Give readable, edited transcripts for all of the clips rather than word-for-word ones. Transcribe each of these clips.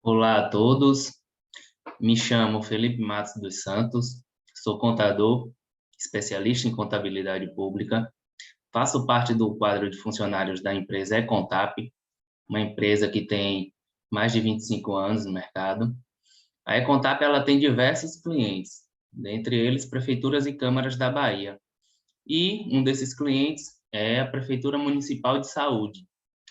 Olá a todos, me chamo Felipe Matos dos Santos, sou contador, especialista em contabilidade pública, faço parte do quadro de funcionários da empresa Econtap, uma empresa que tem mais de 25 anos no mercado. A Econtap ela tem diversos clientes, dentre eles prefeituras e câmaras da Bahia, e um desses clientes é a Prefeitura Municipal de Saúde,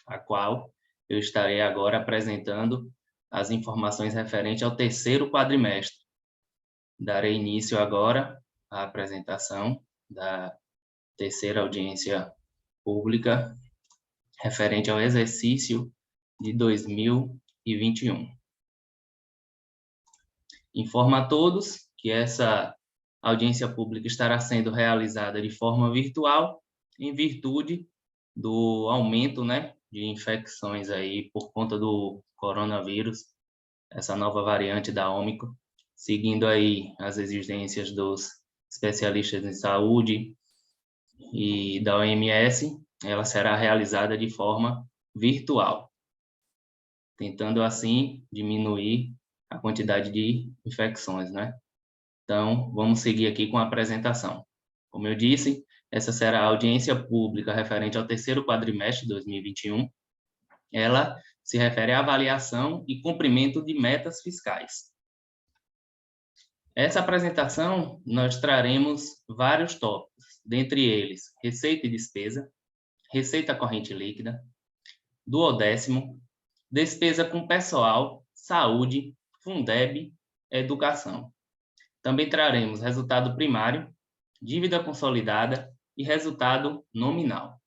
a qual eu estarei agora apresentando as informações referentes ao terceiro quadrimestre. Darei início agora à apresentação da terceira audiência pública referente ao exercício de 2021. Informo a todos que essa audiência pública estará sendo realizada de forma virtual, em virtude do aumento, de infecções aí por conta do coronavírus, essa nova variante da Ômicron, seguindo aí as exigências dos especialistas em saúde e da OMS, ela será realizada de forma virtual, tentando assim diminuir a quantidade de infecções, Então, vamos seguir aqui com a apresentação. Como eu disse, essa será a audiência pública referente ao terceiro quadrimestre de 2021. Ela se refere à avaliação e cumprimento de metas fiscais. Essa apresentação, nós traremos vários tópicos, dentre eles, receita e despesa, receita corrente líquida, duodécimo, despesa com pessoal, saúde, Fundeb, educação. Também traremos resultado primário, dívida consolidada e resultado nominal.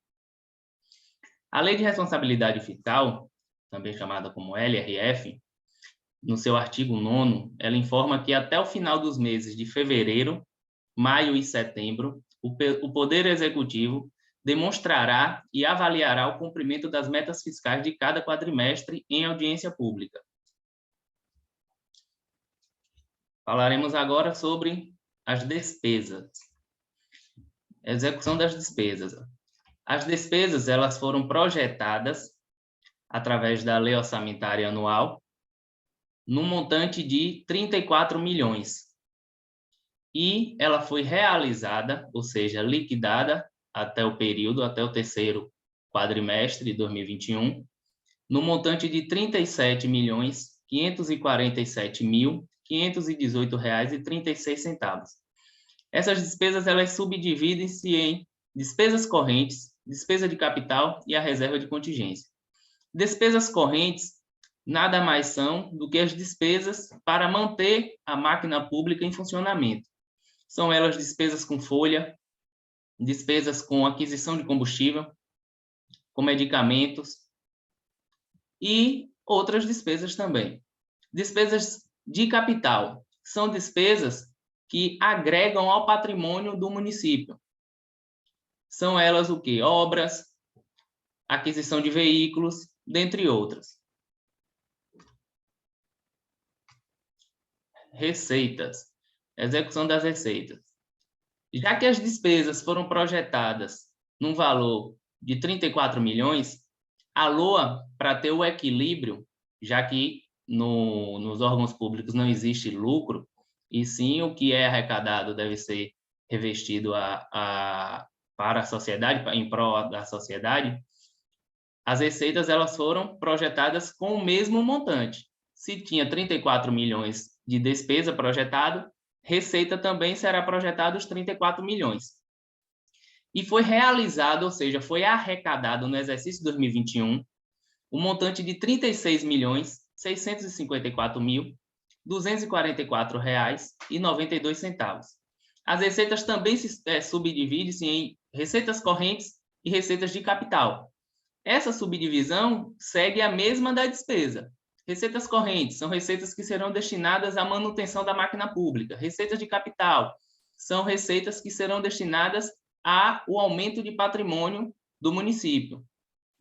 A Lei de Responsabilidade Fiscal, também chamada como LRF, no seu artigo 9º, ela informa que até o final dos meses de fevereiro, maio e setembro, o Poder Executivo demonstrará e avaliará o cumprimento das metas fiscais de cada quadrimestre em audiência pública. Falaremos agora sobre as despesas. Execução das despesas. As despesas, elas foram projetadas através da Lei Orçamentária Anual no montante de 34 milhões. E ela foi realizada, ou seja, liquidada até o período, até o terceiro quadrimestre de 2021, no montante de R$ 37.547.518,36. Essas despesas elas subdividem-se em despesas correntes, despesa de capital e a reserva de contingência. Despesas correntes nada mais são do que as despesas para manter a máquina pública em funcionamento. São elas despesas com folha, despesas com aquisição de combustível, com medicamentos e outras despesas também. Despesas de capital são despesas que agregam ao patrimônio do município. São elas o quê? Obras, aquisição de veículos, dentre outras. Receitas. Execução das receitas. Já que as despesas foram projetadas num valor de 34 milhões, a LOA, para ter o equilíbrio, já que nos órgãos públicos não existe lucro, e sim o que é arrecadado deve ser revestido para a sociedade, em prol da sociedade, as receitas elas foram projetadas com o mesmo montante. Se tinha 34 milhões de despesa projetado, receita também será projetada os 34 milhões. E foi realizado, ou seja, foi arrecadado no exercício 2021, o montante de R$ 36.654.244,92. As receitas também subdividem-se em receitas correntes e receitas de capital. Essa subdivisão segue a mesma da despesa. Receitas correntes são receitas que serão destinadas à manutenção da máquina pública. Receitas de capital são receitas que serão destinadas ao aumento de patrimônio do município.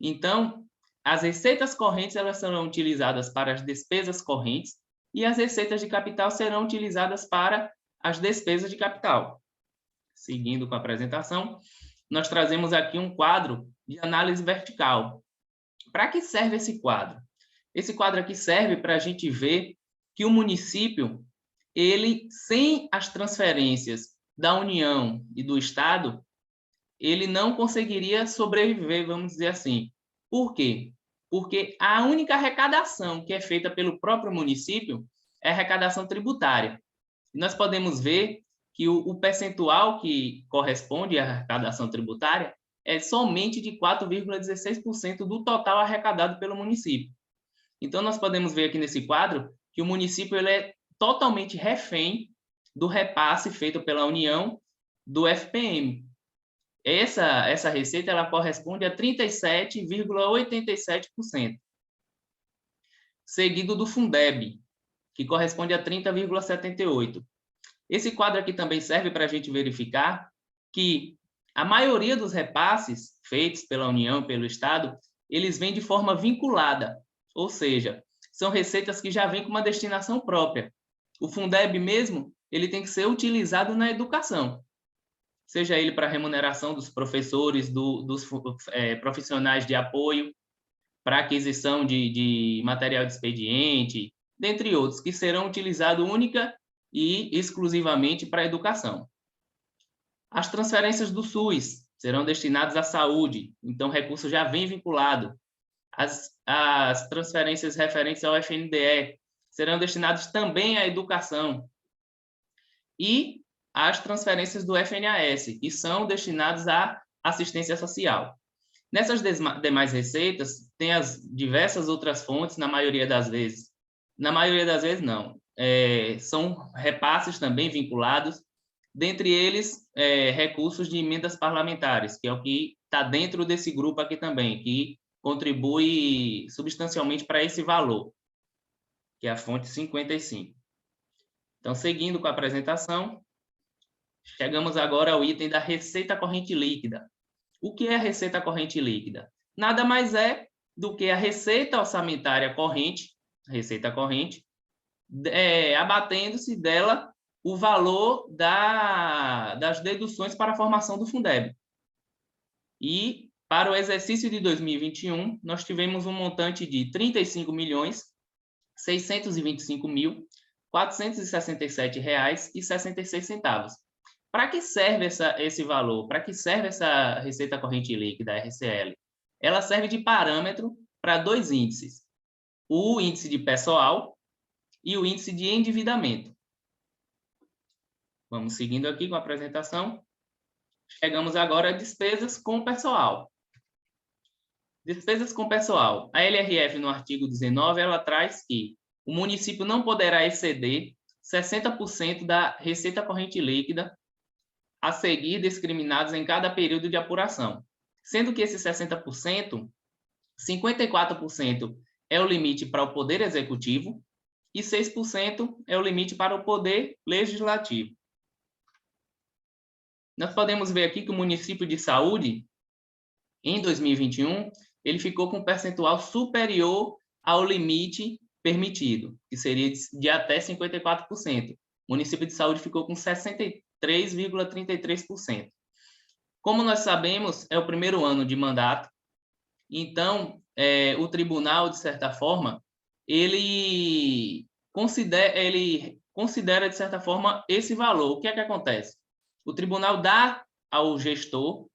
Então, as receitas correntes elas serão utilizadas para as despesas correntes e as receitas de capital serão utilizadas para as despesas de capital. Seguindo com a apresentação, nós trazemos aqui um quadro de análise vertical. Para que serve esse quadro? Esse quadro aqui serve para a gente ver que o município, ele, sem as transferências da União e do Estado, ele não conseguiria sobreviver, vamos dizer assim. Por quê? Porque a única arrecadação que é feita pelo próprio município é a arrecadação tributária. E nós podemos ver que o percentual que corresponde à arrecadação tributária é somente de 4,16% do total arrecadado pelo município. Então, nós podemos ver aqui nesse quadro que o município ele é totalmente refém do repasse feito pela União do FPM. Essa receita ela corresponde a 37,87%, seguido do Fundeb, que corresponde a 30,78%. Esse quadro aqui também serve para a gente verificar que a maioria dos repasses feitos pela União e pelo Estado, eles vêm de forma vinculada, ou seja, são receitas que já vêm com uma destinação própria. O Fundeb mesmo, ele tem que ser utilizado na educação, seja ele para remuneração dos professores, dos profissionais de apoio, para aquisição de material de expediente, dentre outros, que serão utilizados única e exclusivamente para a educação. As transferências do SUS serão destinadas à saúde, então o recurso já vem vinculado. As transferências referentes ao FNDE serão destinadas também à educação. E as transferências do FNAS, que são destinadas à assistência social. Nessas demais receitas, tem as diversas outras fontes, na maioria das vezes. Na maioria das vezes, não. São repasses também vinculados, dentre eles, recursos de emendas parlamentares, que é o que está dentro desse grupo aqui também, que contribui substancialmente para esse valor, que é a fonte 55. Então, seguindo com a apresentação, chegamos agora ao item da receita corrente líquida. O que é a receita corrente líquida? Nada mais é do que a receita orçamentária corrente, abatendo-se dela o valor das deduções para a formação do Fundeb. E, para o exercício de 2021, nós tivemos um montante de R$ 35.625.467,66. Para que serve esse valor? Para que serve essa receita corrente líquida, RCL? Ela serve de parâmetro para dois índices: o índice de pessoal e o índice de endividamento. Vamos seguindo aqui com a apresentação. Chegamos agora a despesas com pessoal. Despesas com pessoal. A LRF, no artigo 19, ela traz que o município não poderá exceder 60% da receita corrente líquida a seguir discriminados em cada período de apuração, sendo que esses 60%, 54% é o limite para o Poder Executivo e 6% é o limite para o Poder Legislativo. Nós podemos ver aqui que o município de Saúde, em 2021, ele ficou com um percentual superior ao limite permitido, que seria de até 54%. O município de Saúde ficou com 63,33%. Como nós sabemos, é o primeiro ano de mandato, então o tribunal, de certa forma, ele considera, de certa forma, esse valor. O que é que acontece? O tribunal dá ao gestor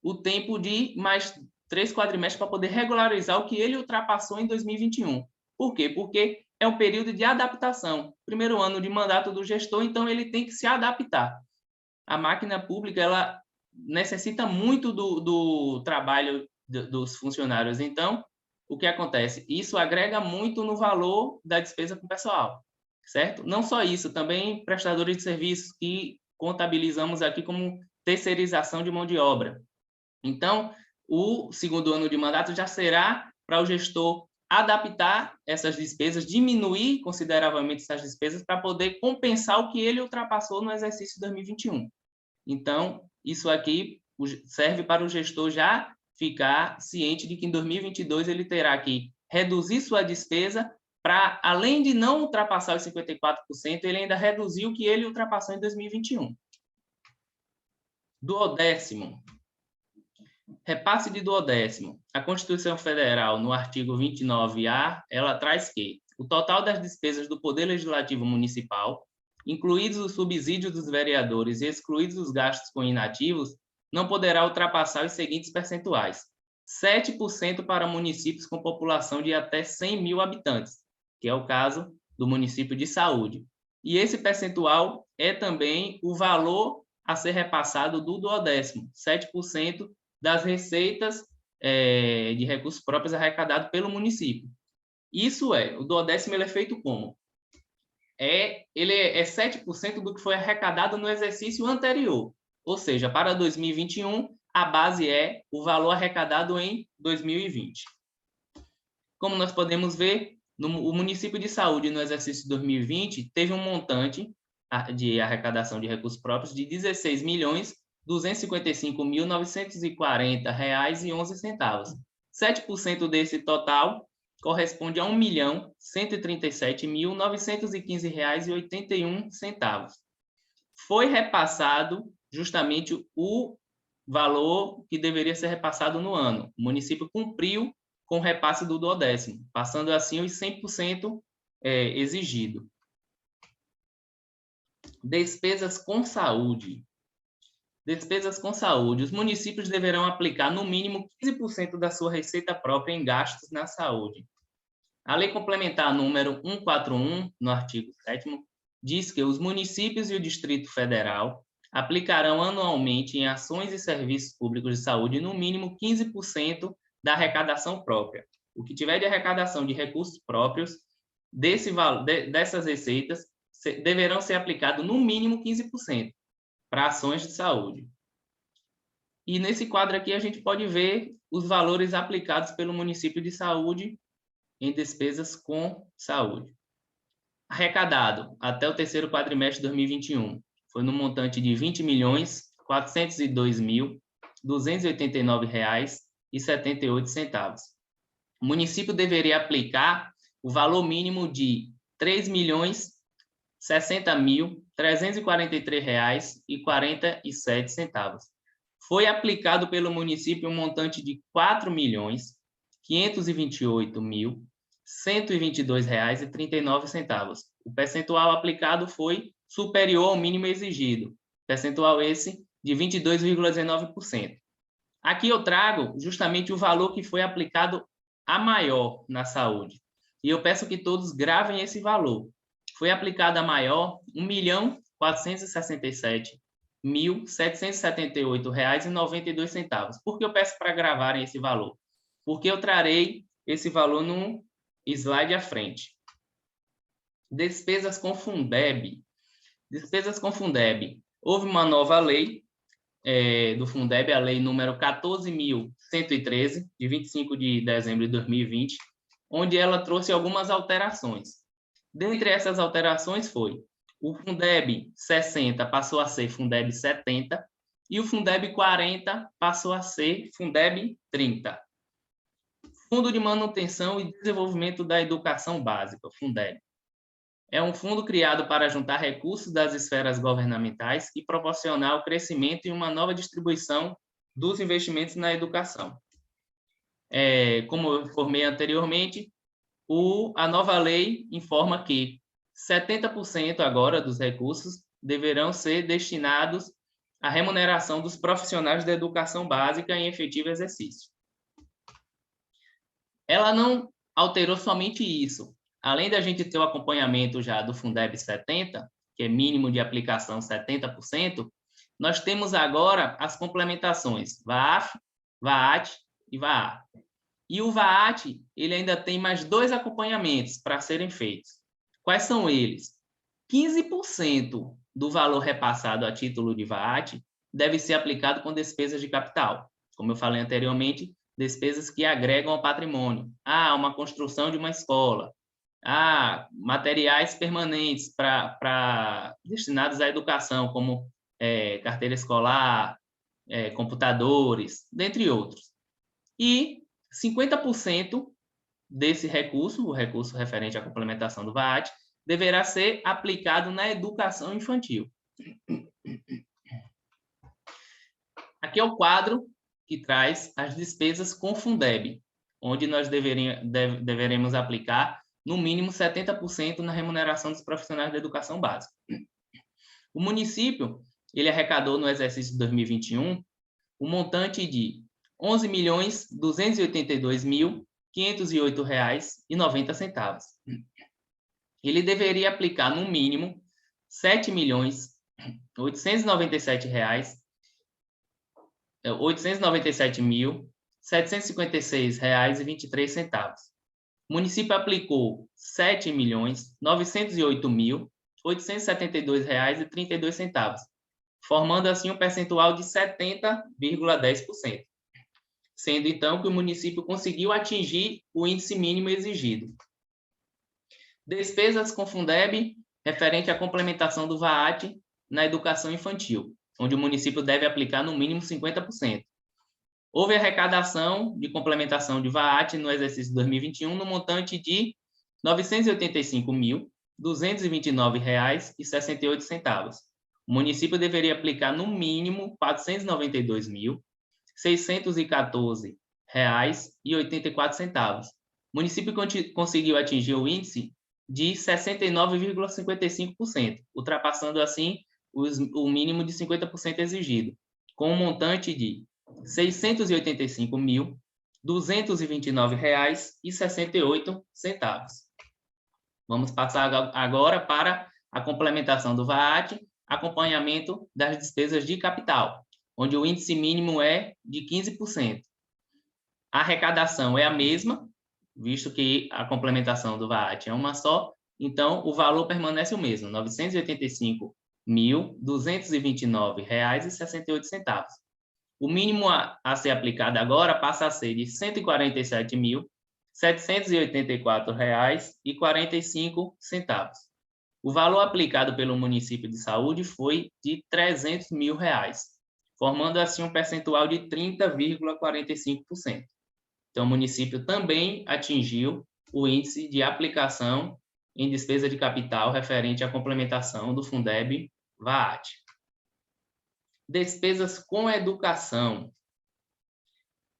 o tempo de mais 3 quadrimestres para poder regularizar o que ele ultrapassou em 2021. Por quê? Porque é um período de adaptação. Primeiro ano de mandato do gestor, então ele tem que se adaptar. A máquina pública ela necessita muito do trabalho dos funcionários. Então, o que acontece? Isso agrega muito no valor da despesa com o pessoal, certo? Não só isso, também prestadores de serviços que contabilizamos aqui como terceirização de mão de obra. Então, o segundo ano de mandato já será para o gestor adaptar essas despesas, diminuir consideravelmente essas despesas para poder compensar o que ele ultrapassou no exercício de 2021. Então, isso aqui serve para o gestor já ficar ciente de que em 2022 ele terá que reduzir sua despesa para, além de não ultrapassar os 54%, ele ainda reduzir o que ele ultrapassou em 2021. 12º, Repasse de duodécimo. A Constituição Federal, no artigo 29A, ela traz que o total das despesas do Poder Legislativo Municipal, incluídos os subsídios dos vereadores e excluídos os gastos com inativos, não poderá ultrapassar os seguintes percentuais: 7% para municípios com população de até 100 mil habitantes, que é o caso do município de Saúde. E esse percentual é também o valor a ser repassado do duodécimo, 7% das receitas de recursos próprios arrecadados pelo município. Isso o duodécimo ele é feito como? Ele é 7% do que foi arrecadado no exercício anterior. Ou seja, para 2021, a base é o valor arrecadado em 2020. Como nós podemos ver, o município de Saúde, no exercício de 2020, teve um montante de arrecadação de recursos próprios de R$ 16.255.940,11. 7% desse total corresponde a R$ 1.137.915,81. Foi repassado justamente o valor que deveria ser repassado no ano. O município cumpriu com o repasse do duodécimo, passando assim os 100% exigido. Despesas com saúde. Despesas com saúde. Os municípios deverão aplicar no mínimo 15% da sua receita própria em gastos na saúde. A Lei Complementar número 141, no artigo 7º, diz que os municípios e o Distrito Federal aplicarão anualmente em ações e serviços públicos de saúde no mínimo 15% da arrecadação própria. O que tiver de arrecadação de recursos próprios, dessas receitas, deverão ser aplicados no mínimo 15% para ações de saúde. E nesse quadro aqui a gente pode ver os valores aplicados pelo município de Saúde em despesas com saúde. Arrecadado até o terceiro quadrimestre de 2021 foi no montante de R$ 20.402.289,78. O município deveria aplicar o valor mínimo de R$ 3.060.343,47. Foi aplicado pelo município um montante de R$ 4.528.122,39. O percentual aplicado foi superior ao mínimo exigido, percentual esse de 22,19%. Aqui eu trago justamente o valor que foi aplicado a maior na saúde. E eu peço que todos gravem esse valor. Foi aplicado a maior R$ 1.467.778,92. Por que eu peço para gravarem esse valor? Porque eu trarei esse valor no slide à frente. Despesas com Fundeb. Despesas com Fundeb. Houve uma nova lei do Fundeb, a lei número 14.113, de 25 de dezembro de 2020, onde ela trouxe algumas alterações. Dentre essas alterações foi o Fundeb 60 passou a ser Fundeb 70 e o Fundeb 40 passou a ser Fundeb 30. Fundo de Manutenção e Desenvolvimento da Educação Básica, Fundeb. É um fundo criado para juntar recursos das esferas governamentais e proporcionar o crescimento e uma nova distribuição dos investimentos na educação. Como eu informei anteriormente, a nova lei informa que 70% agora dos recursos deverão ser destinados à remuneração dos profissionais da educação básica em efetivo exercício. Ela não alterou somente isso. Além da gente ter o acompanhamento já do Fundeb 70, que é mínimo de aplicação 70%, nós temos agora as complementações VAAF, VAAT e VAA. E o VAAT, ele ainda tem mais 2 acompanhamentos para serem feitos. Quais são eles? 15% do valor repassado a título de VAAT deve ser aplicado com despesas de capital. Como eu falei anteriormente, despesas que agregam ao patrimônio. Uma construção de uma escola. Materiais permanentes destinados à educação, como carteira escolar, computadores, dentre outros. E 50% desse recurso, o recurso referente à complementação do VAAT, deverá ser aplicado na educação infantil. Aqui é o quadro que traz as despesas com Fundeb, onde nós deveremos aplicar no mínimo 70% na remuneração dos profissionais da educação básica. O município, ele arrecadou no exercício de 2021 um montante de R$ 11.282.508,90. Ele deveria aplicar, no mínimo, R$ 7.897.756,23. O município aplicou R$ 7.908.872,32, formando assim um percentual de 70,10%, sendo então que o município conseguiu atingir o índice mínimo exigido. Despesas com Fundeb referente à complementação do VAAT na educação infantil, onde o município deve aplicar no mínimo 50%. Houve arrecadação de complementação de VAAT no exercício de 2021 no montante de R$ 985.229,68. O município deveria aplicar no mínimo R$ 492.614,84. O município conseguiu atingir o índice de 69,55%, ultrapassando assim o mínimo de 50% exigido, com um montante de R$ 685.229,68. Vamos passar agora para a complementação do VAAT, acompanhamento das despesas de capital, onde o índice mínimo é de 15%. A arrecadação é a mesma, visto que a complementação do VAAT é uma só, então o valor permanece o mesmo, R$ 985.229,68. O mínimo a ser aplicado agora passa a ser de R$ 147.784,45. O valor aplicado pelo município de saúde foi de R$ 300 mil, formando assim um percentual de 30,45%. Então, o município também atingiu o índice de aplicação em despesa de capital referente à complementação do Fundeb-VAAT. Despesas com educação.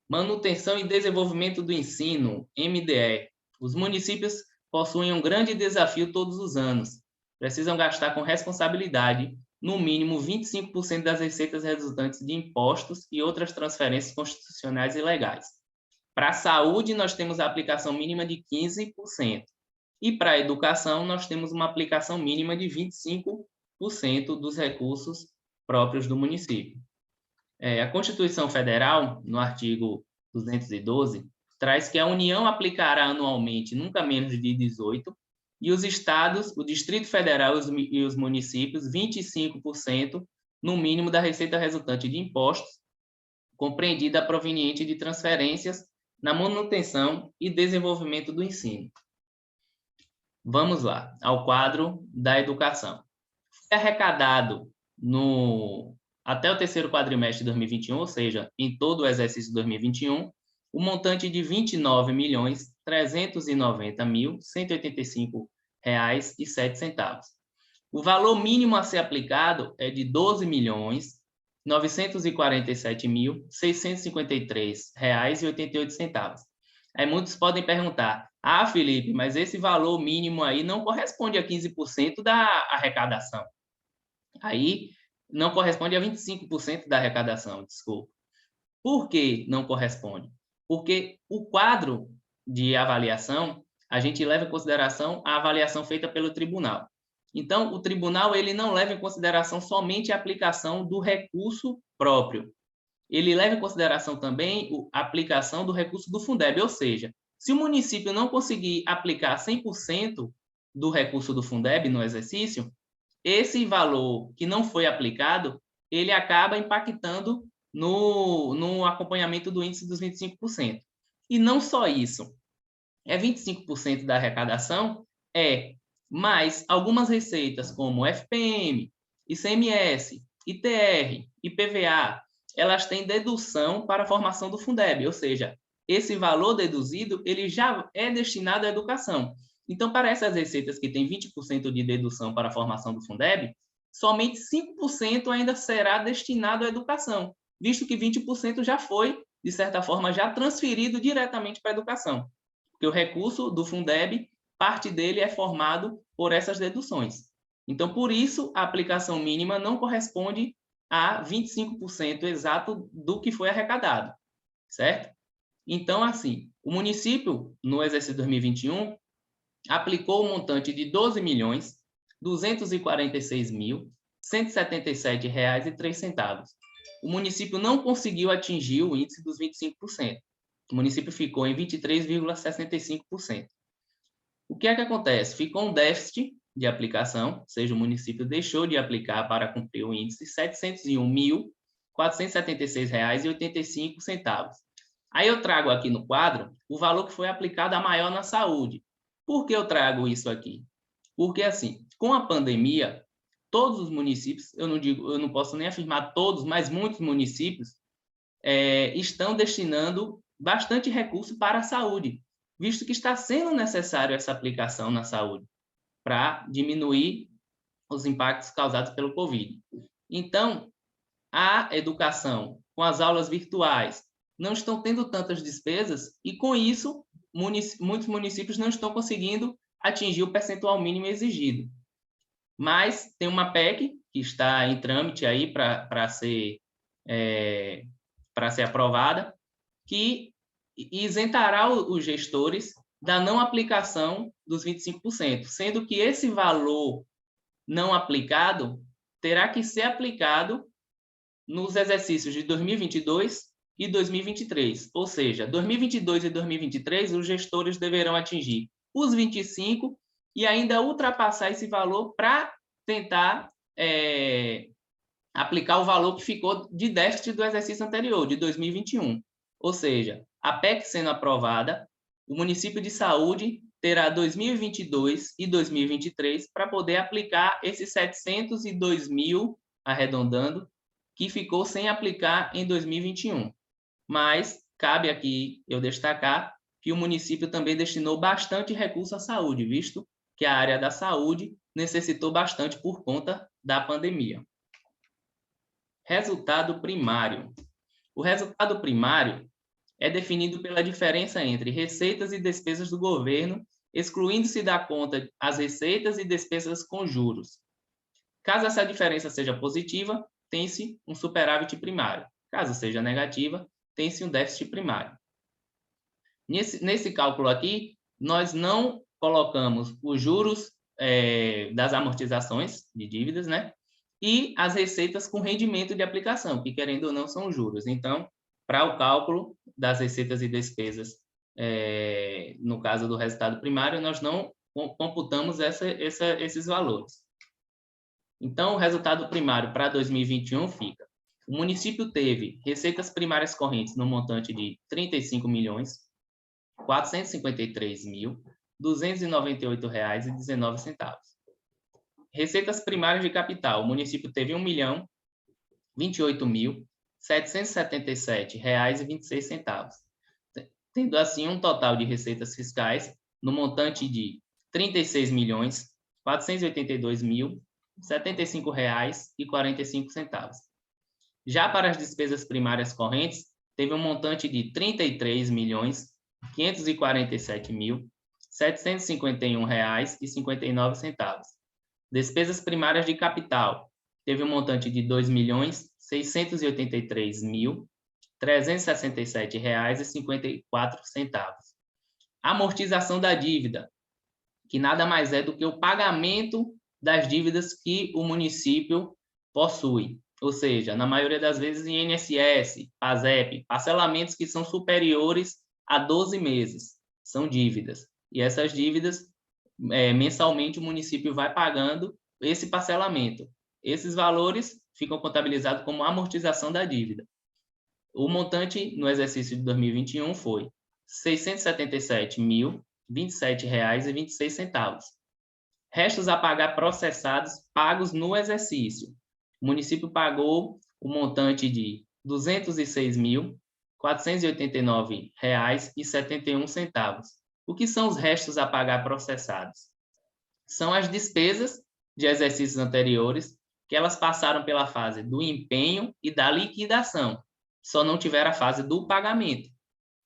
Manutenção e desenvolvimento do ensino, MDE. Os municípios possuem um grande desafio todos os anos. Precisam gastar com responsabilidade, no mínimo 25% das receitas resultantes de impostos e outras transferências constitucionais e legais. Para a saúde, nós temos a aplicação mínima de 15%. E para a educação, nós temos uma aplicação mínima de 25% dos recursos próprios do município. A Constituição Federal, no artigo 212, traz que a União aplicará anualmente nunca menos de 18%, e os estados, o Distrito Federal e os municípios, 25% no mínimo da receita resultante de impostos, compreendida proveniente de transferências na manutenção e desenvolvimento do ensino. Vamos lá, ao quadro da educação. Foi arrecadado até o terceiro quadrimestre de 2021, ou seja, em todo o exercício de 2021, o montante de R$ 29.390.185,07. O valor mínimo a ser aplicado é de R$ 12.947.653,88. Aí muitos podem perguntar, Felipe, mas esse valor mínimo aí não corresponde a 15% da arrecadação. Aí não corresponde a 25% da arrecadação, desculpa. Por que não corresponde? Porque o quadro de avaliação, a gente leva em consideração a avaliação feita pelo tribunal. Então, o tribunal ele não leva em consideração somente a aplicação do recurso próprio. Ele leva em consideração também a aplicação do recurso do Fundeb, ou seja, se o município não conseguir aplicar 100% do recurso do Fundeb no exercício, esse valor que não foi aplicado, ele acaba impactando no acompanhamento do índice dos 25%. E não só isso, é 25% da arrecadação, mais algumas receitas como FPM, ICMS, ITR, IPVA, elas têm dedução para a formação do Fundeb, ou seja, esse valor deduzido ele já é destinado à educação. Então, para essas receitas que têm 20% de dedução para a formação do Fundeb, somente 5% ainda será destinado à educação. visto que 20% já foi, de certa forma, já transferido diretamente para a educação. Porque o recurso do Fundeb, parte dele é formado por essas deduções. Então, por isso, a aplicação mínima não corresponde a 25% exato do que foi arrecadado, certo? Então, assim, o município, no exercício 2021, aplicou o montante de R$ 12.246.177,03. O município não conseguiu atingir o índice dos 25%. O município ficou em 23,65%. O que é que acontece? Ficou um déficit de aplicação, ou seja, o município deixou de aplicar para cumprir o índice R$ 701.476,85. Aí eu trago aqui no quadro o valor que foi aplicado a maior na saúde. Por que eu trago isso aqui? Porque, assim, com a pandemia, todos os municípios, eu não posso nem afirmar todos, mas muitos municípios estão destinando bastante recurso para a saúde, visto que está sendo necessário essa aplicação na saúde para diminuir os impactos causados pelo Covid. Então, a educação, com as aulas virtuais, não estão tendo tantas despesas e, com isso, muitos municípios não estão conseguindo atingir o percentual mínimo exigido. Mas tem uma PEC que está em trâmite aí para ser aprovada, que isentará os gestores da não aplicação dos 25%, sendo que esse valor não aplicado terá que ser aplicado nos exercícios de 2022 e 2023, ou seja, 2022 e 2023 os gestores deverão atingir os 25% e ainda ultrapassar esse valor para tentar aplicar o valor que ficou de déficit do exercício anterior, de 2021. Ou seja, a PEC sendo aprovada, o município de saúde terá 2022 e 2023 para poder aplicar esses 702 mil, arredondando, que ficou sem aplicar em 2021. Mas cabe aqui eu destacar que o município também destinou bastante recurso à saúde, visto que a área da saúde necessitou bastante por conta da pandemia. Resultado primário. O resultado primário é definido pela diferença entre receitas e despesas do governo, excluindo-se da conta as receitas e despesas com juros. Caso essa diferença seja positiva, tem-se um superávit primário. Caso seja negativa, tem-se um déficit primário. Nesse cálculo aqui, nós não colocamos os juros das amortizações de dívidas, né? E as receitas com rendimento de aplicação, que, querendo ou não, são juros. Então, para o cálculo das receitas e despesas, no caso do resultado primário, nós não computamos esses valores. Então, o resultado primário para 2021 fica: o município teve receitas primárias correntes no montante de R$ 35.453.298,19. Receitas primárias de capital, o município teve R$ 1.028.777,26, tendo assim um total de receitas fiscais no montante de R$ 36.482.075,45. Já para as despesas primárias correntes, teve um montante de R$ 33.547.751,59. Despesas primárias de capital, teve um montante de R$ 2.683.367,54. Amortização da dívida, que nada mais é do que o pagamento das dívidas que o município possui. Ou seja, na maioria das vezes, INSS, PASEP, parcelamentos que são superiores a 12 meses, são dívidas. E essas dívidas, mensalmente, o município vai pagando esse parcelamento. Esses valores ficam contabilizados como amortização da dívida. O montante no exercício de 2021 foi R$ 677.027,26. Restos a pagar processados pagos no exercício. O município pagou o montante de R$ 206.489,71. O que são os restos a pagar processados? São as despesas de exercícios anteriores que elas passaram pela fase do empenho e da liquidação. só não tiveram a fase do pagamento.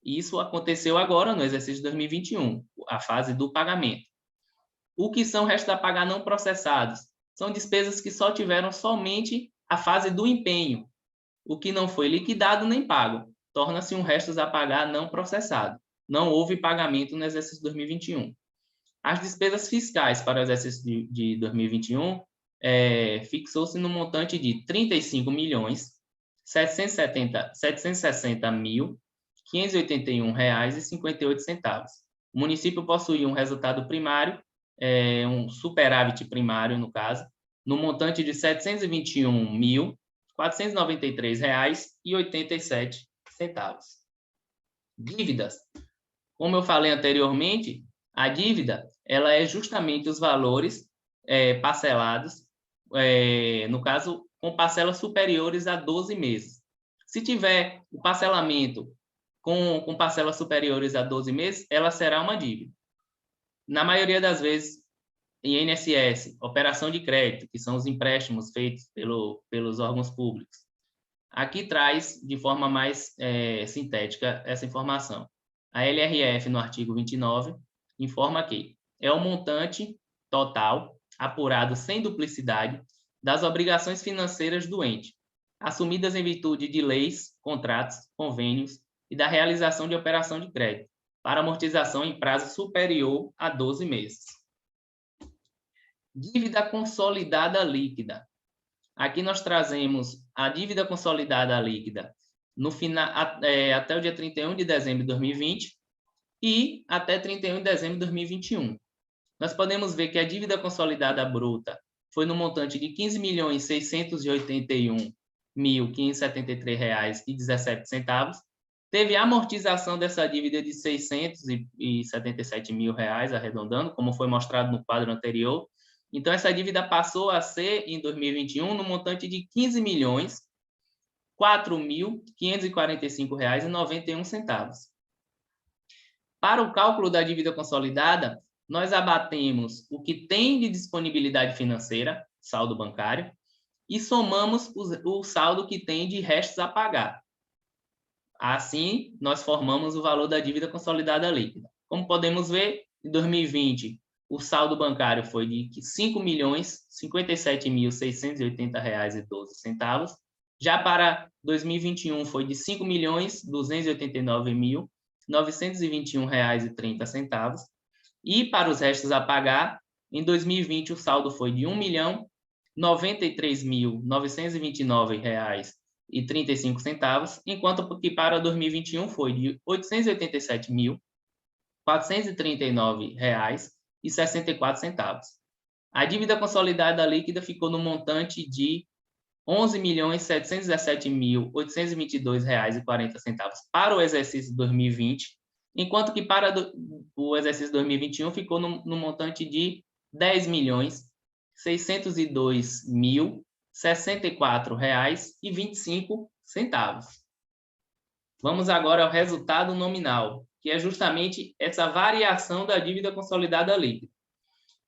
Isso aconteceu agora no exercício de 2021, a fase do pagamento. O que são restos a pagar não processados? São despesas que só tiveram somente a fase do empenho. O que não foi liquidado nem pago. Torna-se um restos a pagar não processado. Não houve pagamento no exercício de 2021. As despesas fiscais para o exercício de 2021 fixou-se no montante de R$ 35.760.581,58. O município possuía um resultado primário, um superávit primário, no caso, no montante de R$ 721.493,87. Dívidas. Como eu falei anteriormente, a dívida ela é justamente os valores parcelados, no caso, com parcelas superiores a 12 meses. Se tiver o parcelamento com parcelas superiores a 12 meses, ela será uma dívida. Na maioria das vezes, INSS, operação de crédito, que são os empréstimos feitos pelos órgãos públicos. Aqui traz de forma mais sintética essa informação. A LRF, no artigo 29, informa que é o montante total, apurado sem duplicidade, das obrigações financeiras do ente, assumidas em virtude de leis, contratos, convênios e da realização de operação de crédito, para amortização em prazo superior a 12 meses. Dívida consolidada líquida. Aqui nós trazemos a dívida consolidada líquida no final, até o dia 31 de dezembro de 2020 e até 31 de dezembro de 2021. Nós podemos ver que a dívida consolidada bruta foi no montante de R$ 15.681.573,17. Teve a amortização dessa dívida de R$ 677 mil, arredondando, como foi mostrado no quadro anterior. Então, essa dívida passou a ser, em 2021, no montante de R$ 15.004.545,91. Para o cálculo da dívida consolidada, nós abatemos o que tem de disponibilidade financeira, saldo bancário, e somamos o saldo que tem de restos a pagar. Assim, nós formamos o valor da dívida consolidada líquida. Como podemos ver, em 2020, o saldo bancário foi de R$ 5.057.680,12. Já para 2021, foi de R$ 5.289.921,30. E para os restos a pagar, em 2020, o saldo foi de R$ 1.093.929,35, enquanto que para 2021 foi de R$ 887.439,64. A dívida consolidada líquida ficou no montante de R$ 11.717.822,40 para o exercício 2020, enquanto que para o exercício 2021 ficou no montante de R$ 10.602.064,25. Vamos agora ao resultado nominal, que é justamente essa variação da dívida consolidada líquida.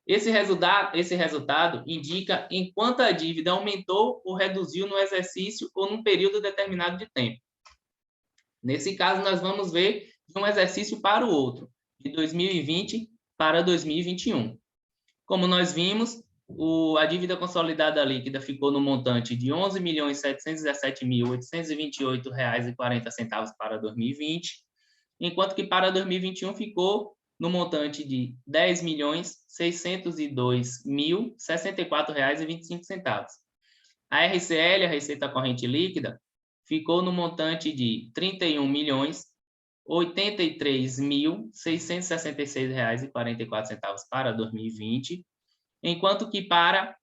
Esse resultado indica em quanto a dívida aumentou ou reduziu no exercício ou num período determinado de tempo. Nesse caso, nós vamos ver de um exercício para o outro, de 2020 para 2021. Como nós vimos, a dívida consolidada líquida ficou no montante de R$ 11.717.828,40 para 2020, enquanto que para 2021 ficou no montante de R$ 10.602.064,25. A RCL, a Receita Corrente Líquida, ficou no montante de R$ 31.083.666,44 para 2020, enquanto que para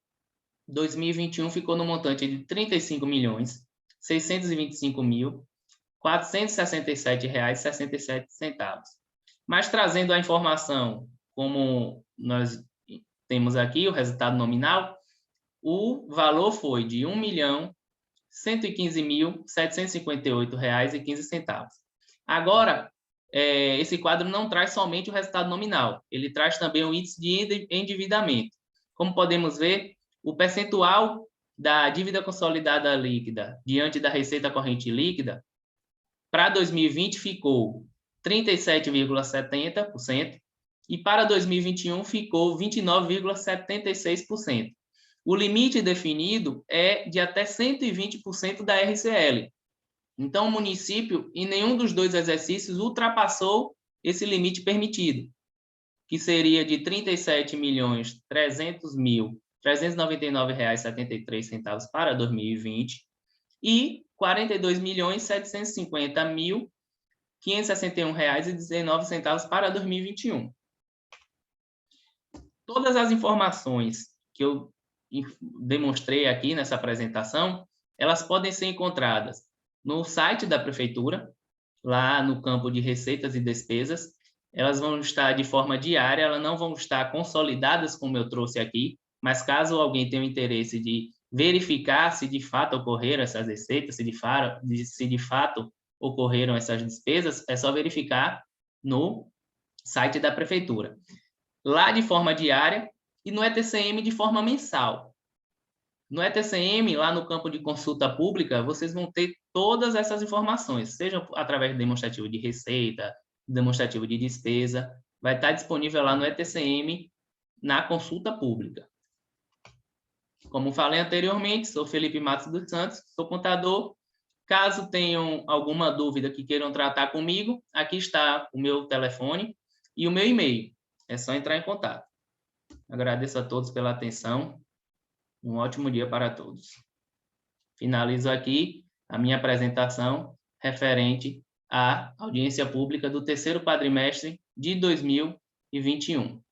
2021 ficou no montante de R$ 35.625.467,67. Mas trazendo a informação, como nós temos aqui, o resultado nominal, o valor foi de R$ 1.115.758,15. Agora, esse quadro não traz somente o resultado nominal, ele traz também o índice de endividamento. Como podemos ver, o percentual da dívida consolidada líquida diante da receita corrente líquida Para 2020 ficou 37,70% e para 2021 ficou 29,76%. O limite definido é de até 120% da RCL. Então, o município, em nenhum dos dois exercícios, ultrapassou esse limite permitido, que seria de R$ 37.300.399,73 para 2020 e R$ 42.750.561,19 para 2021. Todas as informações que eu demonstrei aqui nessa apresentação, elas podem ser encontradas no site da prefeitura, lá no campo de receitas e despesas. Elas vão estar de forma diária, elas não vão estar consolidadas como eu trouxe aqui, mas caso alguém tenha o interesse de verificar se de fato ocorreram essas receitas, se de fato ocorreram essas despesas, é só verificar no site da prefeitura. Lá de forma diária e no ETCM de forma mensal. No ETCM, lá no campo de consulta pública, vocês vão ter todas essas informações, seja através do demonstrativo de receita, demonstrativo de despesa, vai estar disponível lá no ETCM na consulta pública. Como falei anteriormente, sou Felipe Matos dos Santos, sou contador. Caso tenham alguma dúvida que queiram tratar comigo, aqui está o meu telefone e o meu e-mail. É só entrar em contato. Agradeço a todos pela atenção. Um ótimo dia para todos. Finalizo aqui a minha apresentação referente à audiência pública do terceiro quadrimestre de 2021.